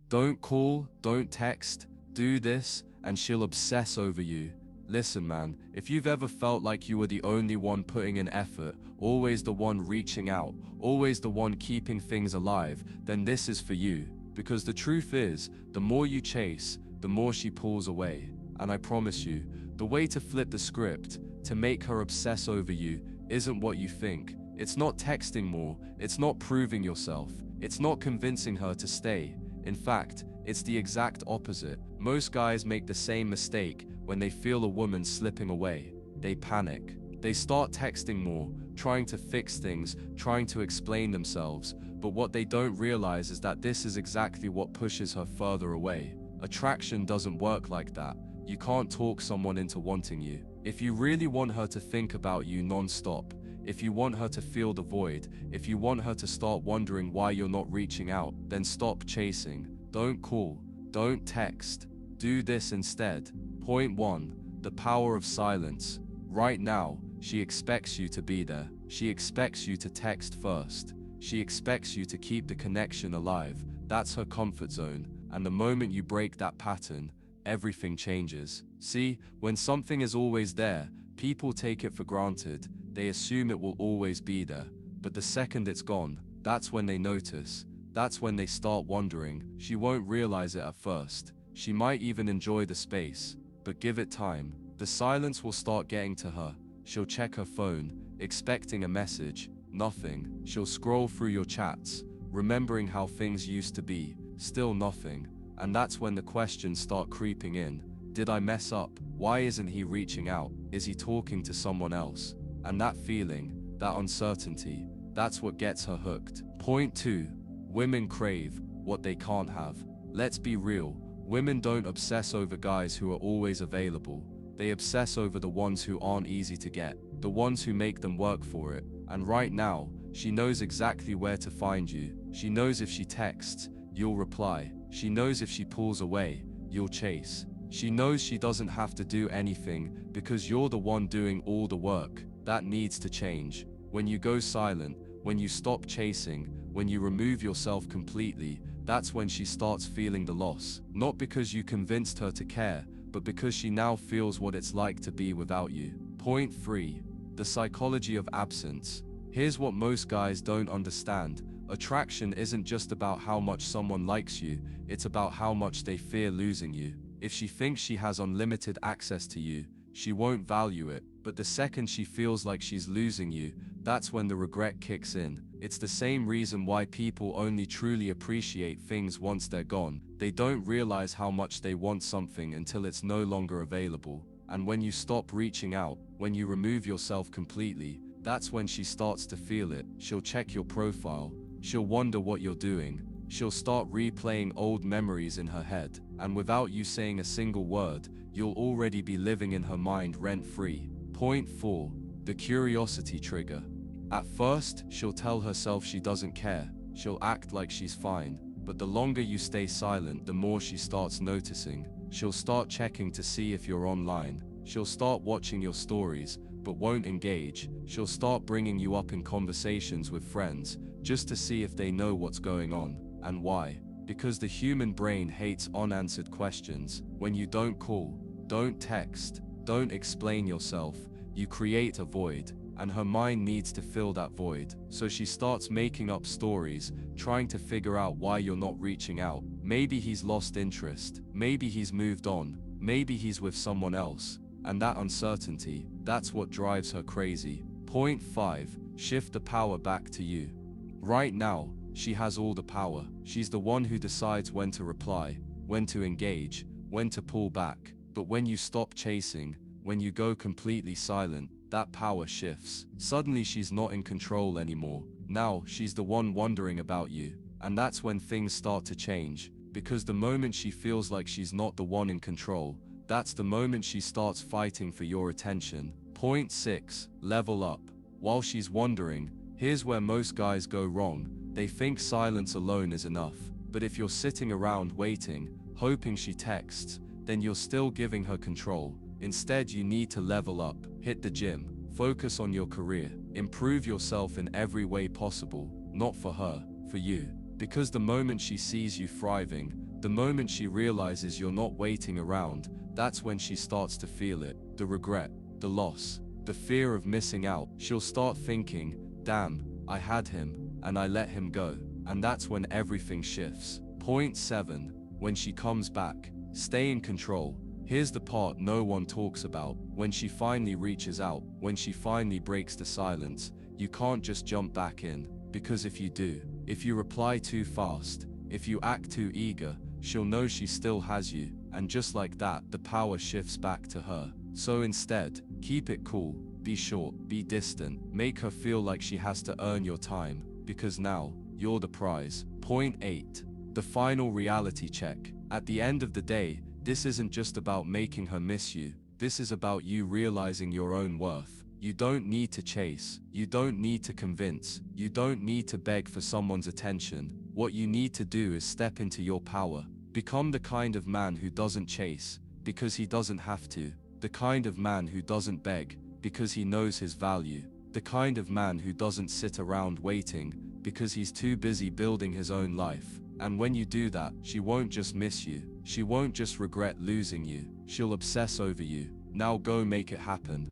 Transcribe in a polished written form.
Don't call, don't text, do this, and she'll obsess over you. Listen man, if you've ever felt like you were the only one putting in effort, always the one reaching out, always the one keeping things alive, then this is for you. Because the truth is, the more you chase, the more she pulls away. And I promise you, the way to flip the script, to make her obsess over you, isn't what you think. It's not texting more, it's not proving yourself, it's not convincing her to stay. In fact, it's the exact opposite. Most guys make the same mistake when they feel a woman slipping away. They panic. They start texting more, trying to fix things, trying to explain themselves. But what they don't realize is that this is exactly what pushes her further away. Attraction doesn't work like that. You can't talk someone into wanting you. If you really want her to think about you non-stop, if you want her to feel the void, if you want her to start wondering why you're not reaching out, then stop chasing. Don't call, don't text. Do this instead. Point 1. The power of silence. Right now, she expects you to be there. She expects you to text first. She expects you to keep the connection alive. That's her comfort zone. And the moment you break that pattern, everything changes. See, when something is always there, people take it for granted. They assume it will always be there. But the second it's gone, that's when they notice. That's when they start wondering. She won't realize it at first. She might even enjoy the space. But give it time. The silence will start getting to her. She'll check her phone, expecting a message. Nothing. She'll scroll through your chats, remembering how things used to be. Still nothing. And that's when the questions start creeping in. Did I mess up? Why isn't he reaching out? Is he talking to someone else? And that feeling, that uncertainty, that's what gets her hooked. Point 2. Women crave what they can't have. Let's be real. Women don't obsess over guys who are always available. They obsess over the ones who aren't easy to get, the ones who make them work for it. And right now, she knows exactly where to find you. She knows if she texts, you'll reply. She knows if she pulls away, you'll chase. She knows she doesn't have to do anything because you're the one doing all the work. That needs to change. When you go silent, when you stop chasing, when you remove yourself completely, that's when she starts feeling the loss. Not because you convinced her to care, but because she now feels what it's like to be without you. Point 3. The psychology of absence. Here's what most guys don't understand. Attraction isn't just about how much someone likes you, it's about how much they fear losing you. If she thinks she has unlimited access to you, she won't value it. But the second she feels like she's losing you, that's when the regret kicks in. It's the same reason why people only truly appreciate things once they're gone. They don't realize how much they want something until it's no longer available. And when you stop reaching out, when you remove yourself completely, that's when she starts to feel it. She'll check your profile. She'll wonder what you're doing. She'll start replaying old memories in her head. And without you saying a single word, you'll already be living in her mind rent-free. Point 4. The curiosity trigger. At first, she'll tell herself she doesn't care. She'll act like she's fine. But the longer you stay silent, the more she starts noticing. She'll start checking to see if you're online. She'll start watching your stories, but won't engage. She'll start bringing you up in conversations with friends, just to see if they know what's going on. And why? Because the human brain hates unanswered questions. When you don't call, don't text, don't explain yourself, you create a void. And her mind needs to fill that void. So she starts making up stories, trying to figure out why you're not reaching out. Maybe he's lost interest. Maybe he's moved on. Maybe he's with someone else. And that uncertainty, that's what drives her crazy. Point 5. Shift the power back to you. Right now, she has all the power. She's the one who decides when to reply, when to engage, when to pull back. But when you stop chasing, when you go completely silent, that power shifts. Suddenly she's not in control anymore. Now she's the one wondering about you. And that's when things start to change. Because the moment she feels like she's not the one in control, that's the moment she starts fighting for your attention. Point 6. Level up. While she's wondering, here's where most guys go wrong. They think silence alone is enough. But if you're sitting around waiting, hoping she texts, then you're still giving her control. Instead, you need to level up, hit the gym, focus on your career, improve yourself in every way possible, not for her, for you. Because the moment she sees you thriving, The moment she realizes you're not waiting around, that's when she starts to feel it. The regret, the loss, the fear of missing out. She'll start thinking, damn, I had him, and I let him go. And that's when everything shifts. Point 7. When she comes back, stay in control. Here's the part no one talks about. When she finally reaches out, when she finally breaks the silence, you can't just jump back in. Because if you do, if you reply too fast, if you act too eager, she'll know she still has you. And just like that, the power shifts back to her. So instead, keep it cool, be short, be distant, make her feel like she has to earn your time, because now, you're the prize. Point 8. The final reality check. At the end of the day, this isn't just about making her miss you, this is about you realizing your own worth. You don't need to chase, you don't need to convince, you don't need to beg for someone's attention. What you need to do is step into your power. Become the kind of man who doesn't chase, because he doesn't have to. The kind of man who doesn't beg, because he knows his value. The kind of man who doesn't sit around waiting, because he's too busy building his own life. And when you do that, she won't just miss you. She won't just regret losing you. She'll obsess over you. Now go make it happen.